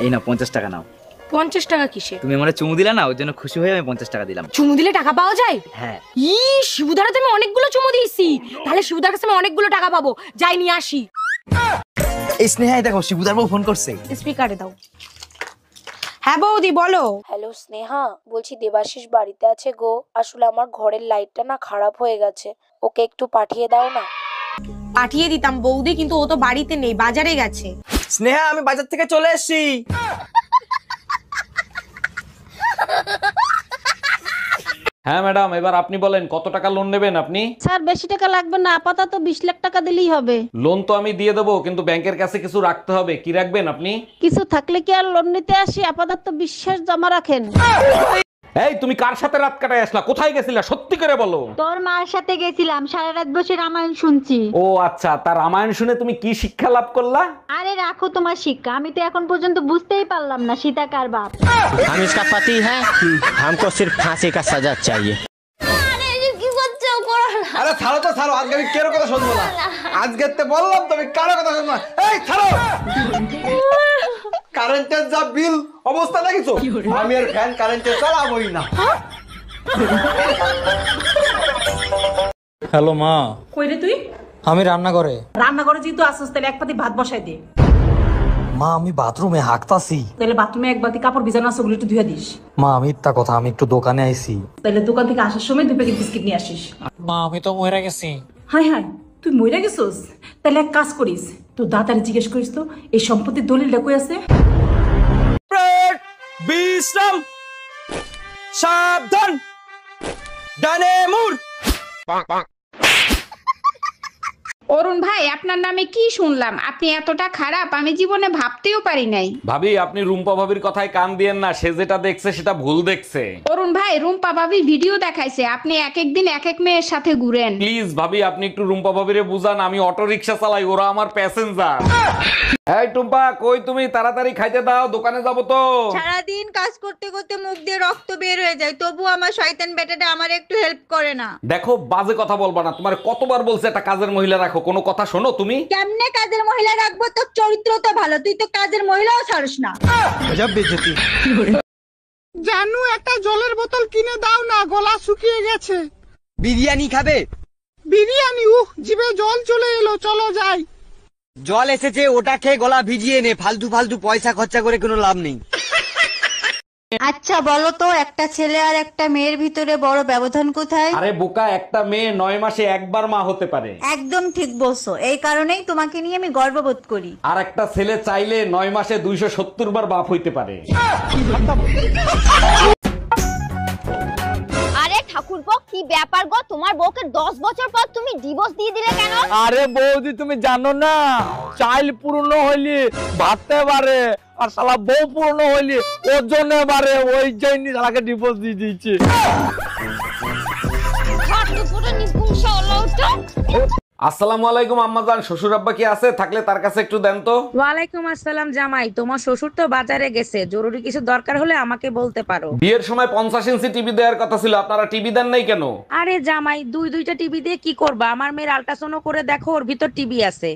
এই নাও 50 টাকা নাও। 50 টাকা কিসে? তুমি আমারে চুমু দিলা না, ওর জন্য খুশি হয়ে আমি 50 টাকা দিলাম। চুমু দিলে টাকা পাওয়া যায়? হ্যাঁ। শিবুদার তো আমি অনেকগুলো চুমু দিয়েছি, তাহলে শিবুদার কাছে আমি অনেকগুলো টাকা পাবো। যাই নিয়ে আসি। এই স্নেহাই দেখো শিবুদার বউ ফোন করছে। স্পিকারে দাও। হ্যাঁ বৌদি বলো। হ্যালো স্নেহা, বলছি দেবাশিস বাড়িতে আছে গো। আসলে আমার ঘরের লাইটটা না খারাপ হয়ে গেছে, ওকে একটু পাঠিয়ে দাও না। পাঠিয়ে দিতাম বৌদি, কিন্তু ও তো বাড়িতে নেই, বাজারে গেছে। স্নেহা আমি বাজার থেকে চলে এসেছি। হ্যাঁ ম্যাডাম, এবার আপনি বলেন কত টাকা লোন নেবেন আপনি? স্যার বেশি টাকা লাগবে না, আপাতত 20 লাখ টাকা দিলেই হবে। লোন তো আমি দিয়ে দেবো, কিন্তু ব্যাংকের কাছে কিছু রাখতে হবে। কি রাখবেন আপনি? কিছু থাকলে কি আর লোন নিতে আসি? আপাতত বিশ্বাস জমা রাখেন। এই তুমি কার সাথে রাত কাটায় আসলা? কোথায় গেছিলা সত্যি করে বলো। তোর মার সাথে গেছিলাম, সারা রাত বসে রামায়ণ শুনছি। ও আচ্ছা, তার রামায়ণ শুনে তুমি কি শিক্ষা লাভ করলা? আরে রাখো তোমার শিক্ষা, আমি তো এখন পর্যন্ত বুঝতেই পারলাম না সীতা কার বাপ। हम इसका पति है, हमको सिर्फ फांसी का सजा चाहिए। আরে ছাড়ো তো ছাড়ো, আজকে আমি কেরো কথা শুনবো না। আজকে তো বললাম তুমি কারো কথা শুনবো না। এই ছাড়ো, কারেন্টের যা বিল অবস্থা দেখিছো, আমি আর ফ্যান কারেন্টে চালাবোই না। হ্যালো মা। কই রে তুই? আমি রান্না করে। রান্না করে যেহেতু আসছিস, তাহলে এক পাতি ভাত বসাই দে। মা আমি বাথরুমে হাঁকতাছি। তাহলে বাথরুমে এক বাতি কাপড় ভিজানো আছে, ওগুলো একটু ধুয়ে দিস। মা মিথ্যা কথা, আমি একটু দোকানে আইছি। তাহলে দোকান থেকে আসার সময় 2 প্যাকেট বিস্কিট নিয়ে আসিস। মা আমি তো মরে গেছি। হাই হাই, তুই মইরা গেছিস? তাহলে এক কাজ করিস, তোর দাদারে জিজ্ঞেস করিস তো এই সম্পত্তির দলিলটা কই আছে। বিশ্রাম, সাবধান, ডানে মুড়। অরুণ ভাই, আপনার নামে কি শুনলাম? আপনি এতটা খারাপ আমি জীবনে ভাবতেও পারি নাই। ভাবি আপনি রুম্পা ভাবির কথায় কান দিয়েন না, সে যেটা দেখছে সেটা ভুল দেখছে। অরুণ ভাই, রুম্পা ভাবি ভিডিও দেখাইছে আপনি এক এক দিন এক এক মেয়ের সাথে ঘুরেন। প্লিজ ভাবি আপনি একটু রুম্পা ভাবিরে বুঝান, আমি অটো রিকশা চালাই, ওরা আমার প্যাসেঞ্জার। এই টুম্পা কই তুমি? তাড়াতাড়ি খাইতে দাও, দোকানে যাবো তো। সারাদিন কাজ করতে করতে মুখ দিয়ে রক্ত বের হয়ে যায়, তবু আমার শয়তান বেটাটা আমার একটু হেল্প করে না। দেখো বাজে কথা বলবা না, তোমার কতবার বলছে একটা কাজের মহিলা রাখো, কোনো কথা শোনো তুমি? কেমনে কাজের মহিলা রাখবো? তোর চরিত্র তো ভালো, তুই তো কাজের মহিলাও ছাড়িস না। জানু একটা জলের বোতল কিনে দাও না, গলা শুকিয়ে গেছে। বিরিয়ানি খাবে? বিরিয়ানি? জিভে জল চলে এলো, চলো যাই। জল এসেছে, ওটা খেয়ে গলা ভিজিয়ে নে, ফালতু ফালতু পয়সা খরচা করে কোনো লাভ নেই। আচ্ছা বলো তো, একটা ছেলে আর একটা মেয়ের ভিতরে বড় ব্যবধান কোথায়? আরে বোকা, একটা মেয়ে 9 মাসে একবার মা হতে পারে। একদম ঠিক বলছো, এই কারণেই তোমাকে নিয়ে আমি গর্ববোধ করি। আর একটা ছেলে চাইলে 9 মাসে 270 বার বাপ হইতে পারে। আরে ঠাকুরপো, কি ব্যাপার গো? তোমার বউকে 10 বছর পর তুমি ডিভোর্স দিয়ে দিলে কেন? আরে বৌদি তুমি জানো না, চাইল পূর্ণ হইলি ভাবতে পারে, আর শালা বউ পূর্ণ হইলি ওজনে বাড়ে, ওই জন্য শালাকে ডিভোর্স দিয়ে দিয়েছে। আসসালামু আলাইকুম আম্মাজান, শ্বশুর আব্বা কি আছে? থাকলে তার কাছে একটু দেন তো। ওয়ালাইকুম আসসালাম জামাই, তোমার শ্বশুর তো বাজারে গেছে, জরুরি কিছু দরকার হলে আমাকে বলতে পারো। বিয়ের সময় 50 ইঞ্চি টিভি দেওয়ার কথা ছিল, আপনারা টিভি দেন নাই কেন? আরে জামাই, দুইটা টিভি দিয়ে কি করবা? আমার মেয়ের আল্ট্রাসাউন্ড করে দেখো, ওর ভিতর টিভি আছে।